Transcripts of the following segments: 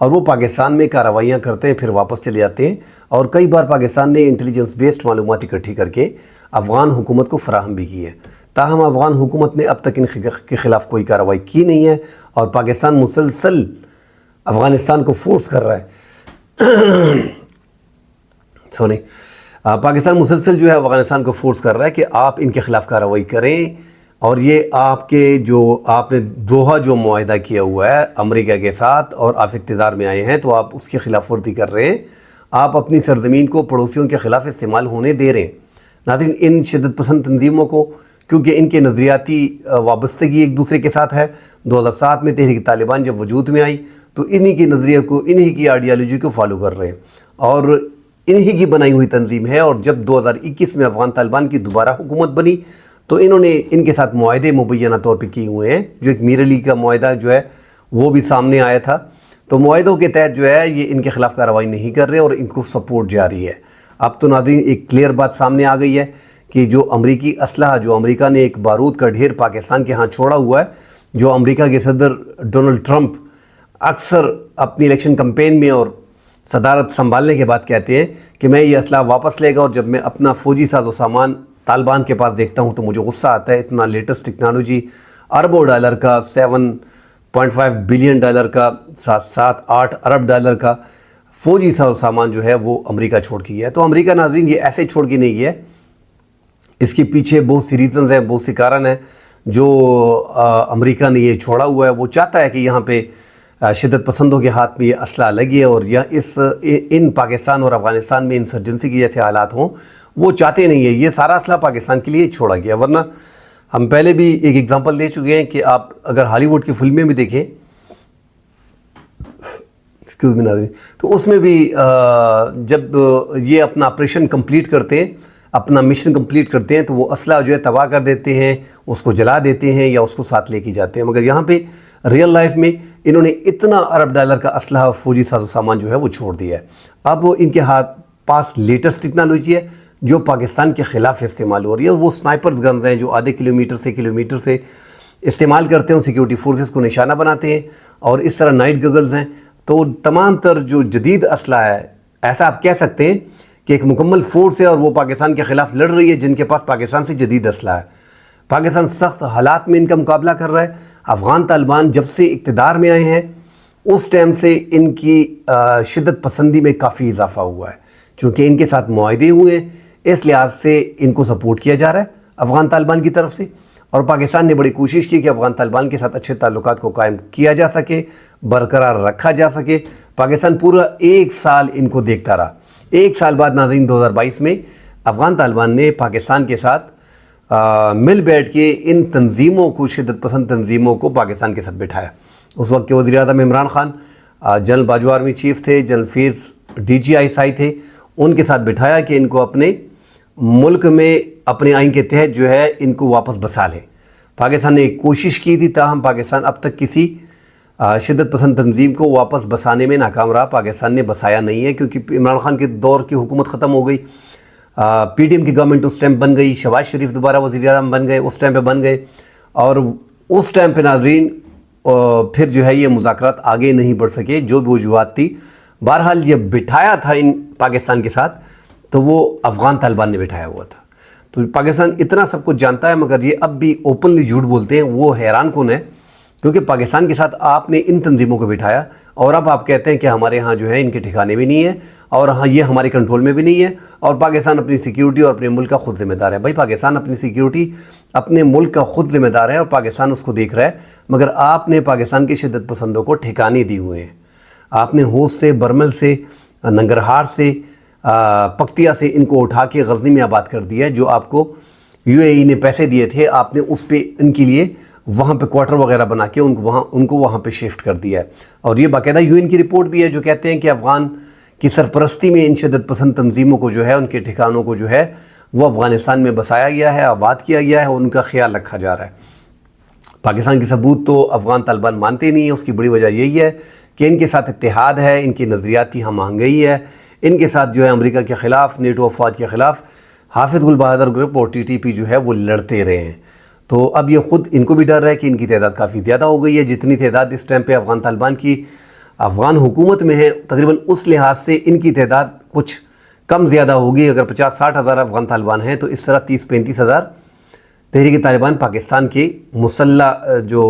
اور وہ پاکستان میں کارروائیاں کرتے ہیں پھر واپس چلے جاتے ہیں، اور کئی بار پاکستان نے انٹیلیجنس بیسڈ معلومات اکٹھی کر کے افغان حکومت کو فراہم بھی کی ہے۔ تاہم افغان حکومت نے اب تک ان کے خلاف کوئی کارروائی کی نہیں ہے، اور پاکستان مسلسل افغانستان کو فورس کر رہا ہے پاکستان مسلسل جو ہے افغانستان کو فورس کر رہا ہے کہ آپ ان کے خلاف کارروائی کریں، اور یہ آپ کے جو آپ نے دوحہ جو معاہدہ کیا ہوا ہے امریکہ کے ساتھ اور آپ اقتدار میں آئے ہیں تو آپ اس کی خلاف ورزی کر رہے ہیں، آپ اپنی سرزمین کو پڑوسیوں کے خلاف استعمال ہونے دے رہے ہیں۔ ناظرین، ان شدت پسند تنظیموں کو کیونکہ ان کے نظریاتی وابستگی ایک دوسرے کے ساتھ ہے، 2007 میں تحریک طالبان جب وجود میں آئی تو انہی کے نظریے کو، انہی کی آئیڈیالوجی کو فالو کر رہے ہیں، اور انہی کی بنائی ہوئی تنظیم ہے۔ اور جب 2021 میں افغان طالبان کی دوبارہ حکومت بنی تو انہوں نے ان کے ساتھ معاہدے مبینہ طور پہ کیے ہوئے ہیں، جو ایک میر علی کا معاہدہ جو ہے وہ بھی سامنے آیا تھا، تو معاہدوں کے تحت جو ہے یہ ان کے خلاف کارروائی نہیں کر رہے اور ان کو سپورٹ جاری ہے۔ اب تو ناظرین ایک کلیئر بات سامنے آ گئی ہے کہ جو امریکی اسلحہ، جو امریکہ نے ایک بارود کا ڈھیر پاکستان کے ہاں چھوڑا ہوا ہے، جو امریکہ کے صدر ڈونلڈ ٹرمپ اکثر اپنی الیکشن کمپین میں اور صدارت سنبھالنے کے بعد کہتے ہیں کہ میں یہ اسلحہ واپس لے گا، اور جب میں اپنا فوجی ساز و سامان طالبان کے پاس دیکھتا ہوں تو مجھے غصہ آتا ہے۔ اتنا لیٹسٹ ٹیکنالوجی، اربوں ڈالر کا، 7.5 بلین ڈالر کا، 7-8 ارب ڈالر کا فوجی ساز و سامان جو ہے وہ امریکہ چھوڑ کے گیا ہے۔ تو امریکہ ناظرین یہ ایسے چھوڑ کے نہیں گیا ہے، اس کے پیچھے بہت سی ریزنز ہیں، بہت سی کارن ہیں جو امریکہ نے یہ چھوڑا ہوا ہے۔ وہ چاہتا ہے کہ یہاں پہ شدت پسندوں کے ہاتھ میں یہ اسلحہ لگے اور ان پاکستان اور افغانستان میں انسرجنسی کی جیسے حالات ہوں، وہ چاہتے نہیں ہیں۔ یہ سارا اسلحہ پاکستان کے لیے چھوڑا گیا، ورنہ ہم پہلے بھی ایک ایگزامپل دے چکے ہیں کہ آپ اگر ہالی ووڈ کی فلمیں بھی دیکھیں، ناظرین، تو اس میں بھی جب یہ اپنا آپریشن کمپلیٹ کرتے ہیں، اپنا مشن کمپلیٹ کرتے ہیں، تو وہ اسلحہ جو ہے تباہ کر دیتے ہیں، اس کو جلا دیتے ہیں یا اس کو ساتھ لے کے جاتے ہیں۔ مگر یہاں پہ ریئل لائف میں انہوں نے اتنا ارب ڈالر کا اسلحہ اور فوجی ساز و سامان جو ہے وہ چھوڑ دیا ہے۔ اب وہ ان کے پاس لیٹسٹ ٹیکنالوجی ہے جو پاکستان کے خلاف استعمال ہو رہی ہے، وہ سنائپرز گنز ہیں جو آدھے کلومیٹر سے استعمال کرتے ہیں، سیکیورٹی فورسز کو نشانہ بناتے ہیں، اور اس طرح نائٹ گگلز ہیں۔ تو تمام تر جو جدید اسلحہ ہے، ایسا آپ کہہ سکتے ہیں کہ ایک مکمل فورس ہے اور وہ پاکستان کے خلاف لڑ رہی ہے، جن کے پاس پاکستان سے جدید اسلحہ ہے۔ پاکستان سخت حالات میں ان کا مقابلہ کر رہا ہے۔ افغان طالبان جب سے اقتدار میں آئے ہیں اس ٹائم سے ان کی شدت پسندی میں کافی اضافہ ہوا ہے، چونکہ ان کے ساتھ معاہدے ہوئے ہیں، اس لحاظ سے ان کو سپورٹ کیا جا رہا ہے افغان طالبان کی طرف سے، اور پاکستان نے بڑی کوشش کی کہ افغان طالبان کے ساتھ اچھے تعلقات کو قائم کیا جا سکے، برقرار رکھا جا سکے۔ پاکستان پورا 1 سال ان کو دیکھتا رہا۔ 1 سال بعد ناظرین 2022 میں افغان طالبان نے پاکستان کے ساتھ مل بیٹھ کے ان تنظیموں کو، شدت پسند تنظیموں کو پاکستان کے ساتھ بٹھایا۔ اس وقت کے وزیر اعظم Imran Khan, general Bajwa army chief تھے، جنرل فیض DGI تھے، ان کے ساتھ بٹھایا کہ ان کو اپنے ملک میں اپنے آئین کے تحت جو ہے ان کو واپس بسا لیں۔ پاکستان نے ایک کوشش کی تھی، تاہم پاکستان اب تک کسی شدت پسند تنظیم کو واپس بسانے میں ناکام رہا۔ پاکستان نے بسایا نہیں ہے، کیونکہ عمران خان کے دور کی حکومت ختم ہو گئی، PDM کی گورنمنٹ اس ٹائم بن گئی، شہباز شریف دوبارہ وزیر اعظم بن گئے، اس ٹائم پہ بن گئے، اور اس ٹائم پہ ناظرین پھر جو ہے یہ مذاکرات آگے نہیں بڑھ سکے، جو بھی وجوہات تھی۔ بہرحال یہ بٹھایا تھا ان پاکستان کے ساتھ تو وہ افغان طالبان نے بٹھایا ہوا تھا۔ تو پاکستان اتنا سب کچھ جانتا ہے، مگر یہ اب بھی اوپنلی جھوٹ بولتے ہیں، وہ حیران کن ہے، کیونکہ پاکستان کے ساتھ آپ نے ان تنظیموں کو بٹھایا اور اب آپ کہتے ہیں کہ ہمارے ہاں جو ہے ان کے ٹھکانے بھی نہیں ہے، اور ہاں یہ ہمارے کنٹرول میں بھی نہیں ہے، اور پاکستان اپنی سیکیورٹی اور اپنے ملک کا خود ذمہ دار ہے۔ بھائی پاکستان اپنی سیکیورٹی اپنے ملک کا خود ذمہ دار ہے اور پاکستان اس کو دیکھ رہا ہے، مگر آپ نے پاکستان کے شدت پسندوں کو ٹھکانے دی ہوئے ہیں۔ آپ نے ہوست سے، برمل سے، ننگرہار سے، پکتیا سے ان کو اٹھا کے غزنی میں آباد کر دیا ہے، جو آپ کو UAE نے پیسے دیے تھے، آپ نے اس پہ ان کے لیے وہاں پہ کوارٹر وغیرہ بنا کے ان کو وہاں پہ شفٹ کر دیا ہے۔ اور یہ باقاعدہ UN کی رپورٹ بھی ہے جو کہتے ہیں کہ افغان کی سرپرستی میں ان شدت پسند تنظیموں کو جو ہے، ان کے ٹھکانوں کو جو ہے وہ افغانستان میں بسایا گیا ہے، آباد کیا گیا ہے، اور ان کا خیال رکھا جا رہا ہے۔ پاکستان کی ثبوت تو افغان طالبان مانتے نہیں ہیں، اس کی بڑی وجہ یہی ہے کہ ان کے ساتھ اتحاد ہے، ان کی نظریاتی ہم آہنگی ہے، ان کے ساتھ جو ہے امریکہ کے خلاف، نیٹو افواج کے خلاف حافظ گل بہادر گروپ اور TTP جو ہے وہ لڑتے رہے ہیں۔ تو اب یہ خود ان کو بھی ڈر ہے کہ ان کی تعداد کافی زیادہ ہو گئی ہے، جتنی تعداد اس ٹائم پہ افغان طالبان کی افغان حکومت میں ہیں تقریباً اس لحاظ سے ان کی تعداد کچھ کم زیادہ ہوگی. اگر 50-60 ہزار افغان طالبان ہیں تو اس طرح 30-35 ہزار تحریک طالبان پاکستان کے مسلح جو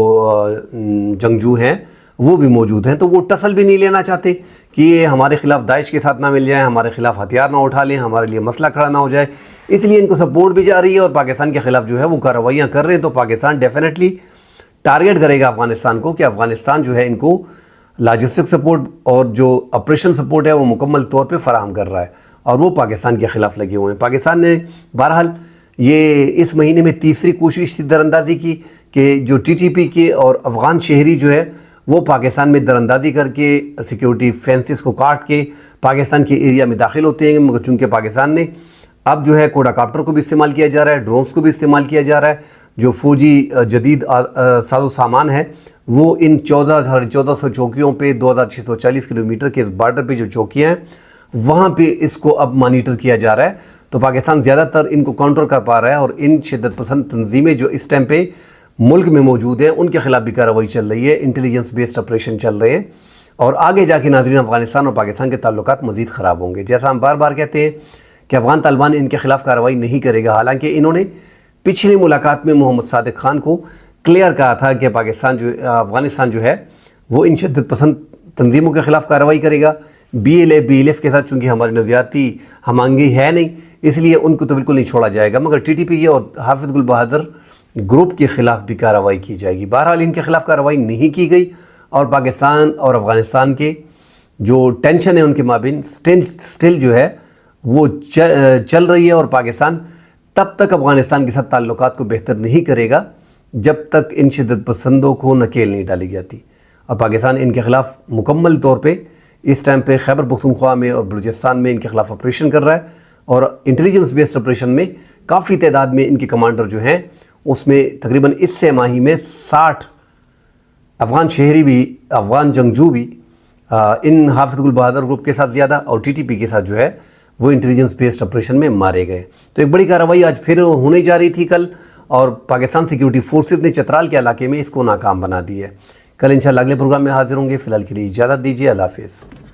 جنگجو ہیں وہ بھی موجود ہیں. تو وہ ٹسل بھی نہیں لینا چاہتے کہ یہ ہمارے خلاف داعش کے ساتھ نہ مل جائیں, ہمارے خلاف ہتھیار نہ اٹھا لیں, ہمارے لیے مسئلہ کھڑا نہ ہو جائے. اس لیے ان کو سپورٹ بھی جا رہی ہے اور پاکستان کے خلاف جو ہے وہ کارروائیاں کر رہے ہیں. تو پاکستان ڈیفینیٹلی ٹارگٹ کرے گا افغانستان کو کہ افغانستان جو ہے ان کو لاجسٹک سپورٹ اور جو آپریشن سپورٹ ہے وہ مکمل طور پہ فراہم کر رہا ہے, اور وہ پاکستان کے خلاف لگے ہوئے ہیں. پاکستان نے بہرحال یہ اس مہینے میں تیسری کوشش تھی دراندازی کی کہ جو ٹی ٹی پی کے اور افغان شہری جو ہے وہ پاکستان میں دراندازی کر کے سیکیورٹی فینسز کو کاٹ کے پاکستان کے ایریا میں داخل ہوتے ہیں. مگر چونکہ پاکستان نے اب جو ہے کوڈا کاپٹر کو بھی استعمال کیا جا رہا ہے, ڈرونز کو بھی استعمال کیا جا رہا ہے, جو فوجی جدید ساز و سامان ہے وہ ان 1400 چوکیوں پہ 2640 کلومیٹر کے بارڈر پہ جو چوکیاں ہیں وہاں پہ اس کو اب مانیٹر کیا جا رہا ہے. تو پاکستان زیادہ تر ان کو کاؤنٹر کر پا رہا ہے, اور ان شدت پسند تنظیمیں جو اس ٹائم پہ ملک میں موجود ہیں ان کے خلاف بھی کارروائی چل رہی ہے, انٹیلیجنس بیسڈ آپریشن چل رہے ہیں. اور آگے جا کے ناظرین افغانستان اور پاکستان کے تعلقات مزید خراب ہوں گے. جیسا ہم بار بار کہتے ہیں کہ افغان طالبان ان کے خلاف کارروائی نہیں کرے گا, حالانکہ انہوں نے پچھلی ملاقات میں محمد صادق خان کو کلیئر کہا تھا کہ افغانستان جو ہے وہ ان شدت پسند تنظیموں کے خلاف کارروائی کرے گا. BLF کے ساتھ چونکہ ہماری نظریاتی ہم آہنگی ہے نہیں, اس لیے ان کو تو بالکل نہیں چھوڑا جائے گا, مگر TTP اور حافظ گل بہادر گروپ کے خلاف بھی کارروائی کی جائے گی. بہرحال ان کے خلاف کارروائی نہیں کی گئی, اور پاکستان اور افغانستان کے جو ٹینشن ہے ان کے مابین سٹل جو ہے وہ چل رہی ہے, اور پاکستان تب تک افغانستان کے ساتھ تعلقات کو بہتر نہیں کرے گا جب تک ان شدت پسندوں کو نکیل نہیں ڈالی جاتی. اور پاکستان ان کے خلاف مکمل طور پہ اس ٹائم پہ خیبر پختونخوا میں اور بلوچستان میں ان کے خلاف آپریشن کر رہا ہے, اور انٹیلیجنس بیسڈ آپریشن میں کافی تعداد میں ان کے کمانڈر جو ہیں اس میں تقریباً اس سہ ماہی میں 60 افغان شہری بھی, افغان جنگجو بھی ان حافظ گل بہادر گروپ کے ساتھ زیادہ اور TTP کے ساتھ جو ہے وہ انٹیلیجنس بیسڈ آپریشن میں مارے گئے. تو ایک بڑی کارروائی آج پھر ہونے جا رہی تھی کل, اور پاکستان سیکیورٹی فورسز نے چترال کے علاقے میں اس کو ناکام بنا دی ہے. کل انشاءاللہ اگلے پروگرام میں حاضر ہوں گے. فی الحال کے لیے اجازت دیجیے. اللہ حافظ.